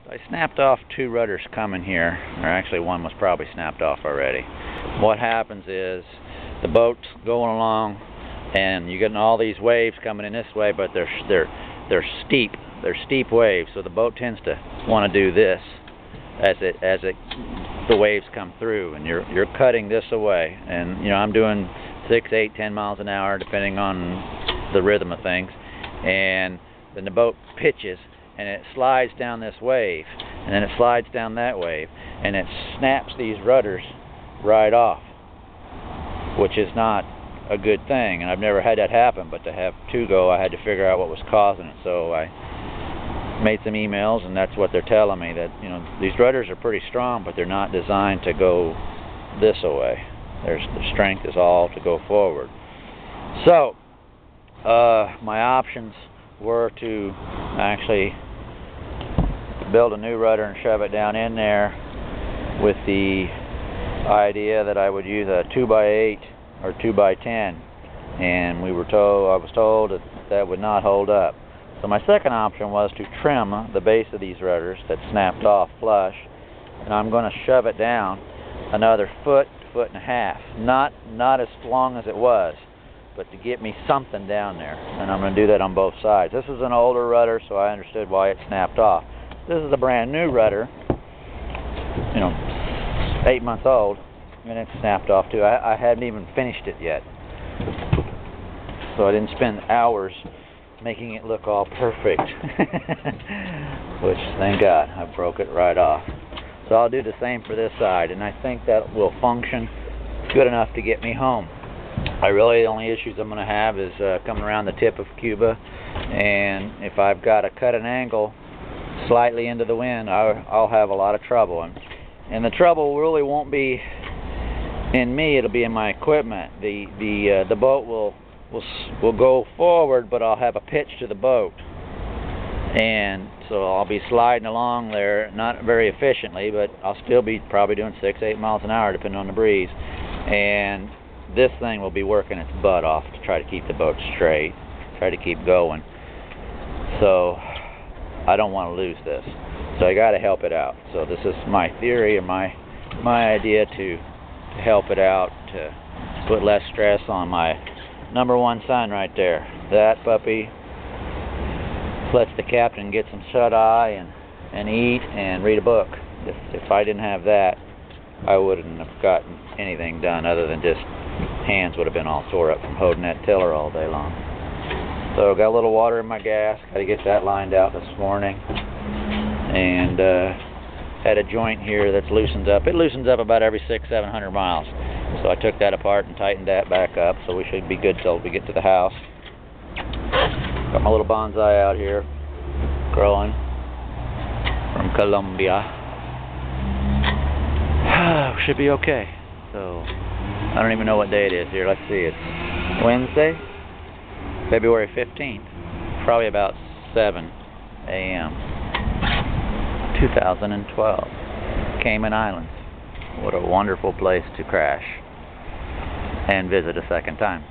I snapped off 2 rudders coming here, or actually one was probably snapped off already. What happens is the boat's going along and you're getting all these waves coming in this way, but they're steep. They're steep waves, so the boat tends to want to do this as the waves come through, and you're cutting this away. And you know, I'm doing 6, 8, 10 miles an hour depending on the rhythm of things, and then the boat pitches and it slides down this wave, and then it slides down that wave, and it snaps these rudders right off, which is not a good thing. And I've never had that happen, but to have 2 go, I had to figure out what was causing it. So I made some emails, and that's what they're telling me, that you know, these rudders are pretty strong, but they're not designed to go this way. The strength is all to go forward. So my options were to actually build a new rudder and shove it down in there, with the idea that I would use a 2x8 or 2x10, and I was told that would not hold up. So my second option was to trim the base of these rudders that snapped off flush, and I'm going to shove it down another foot and a half, not as long as it was, but to get me something down there. And I'm going to do that on both sides. This is an older rudder, so I understood why it snapped off. This is a brand new rudder, you know, 8 months old, and it snapped off too. I hadn't even finished it yet, so I didn't spend hours making it look all perfect. Which, thank God, I broke it right off. So I'll do the same for this side, and I think that will function good enough to get me home. The only issues I'm going to have is coming around the tip of Cuba, and if I've got to cut an angle slightly into the wind, I'll have a lot of trouble. And the trouble really won't be in me, it'll be in my equipment. The boat will go forward, but I'll have a pitch to the boat, and so I'll be sliding along there, not very efficiently, but I'll still be probably doing 6, 8 miles an hour depending on the breeze. And this thing will be working its butt off to try to keep the boat straight, try to keep going. So I don't want to lose this, so I got to help it out. So this is my theory, or my idea to help it out, to put less stress on my number 1 son right there. That puppy lets the captain get some shut-eye and eat and read a book. If I didn't have that, I wouldn't have gotten anything done, other than just hands would have been all sore up from holding that tiller all day long. So got a little water in my gas, got to get that lined out this morning, and had a joint here that's loosened up. It loosens up about every 600-700 miles. So I took that apart and tightened that back up, so we should be good till we get to the house. Got my little bonsai out here growing from Colombia. Should be okay. So I don't even know what day it is here. Let's see, it's Wednesday, February 15th, probably about 7 a.m. 2012. Cayman Islands. What a wonderful place to crash and visit a second time.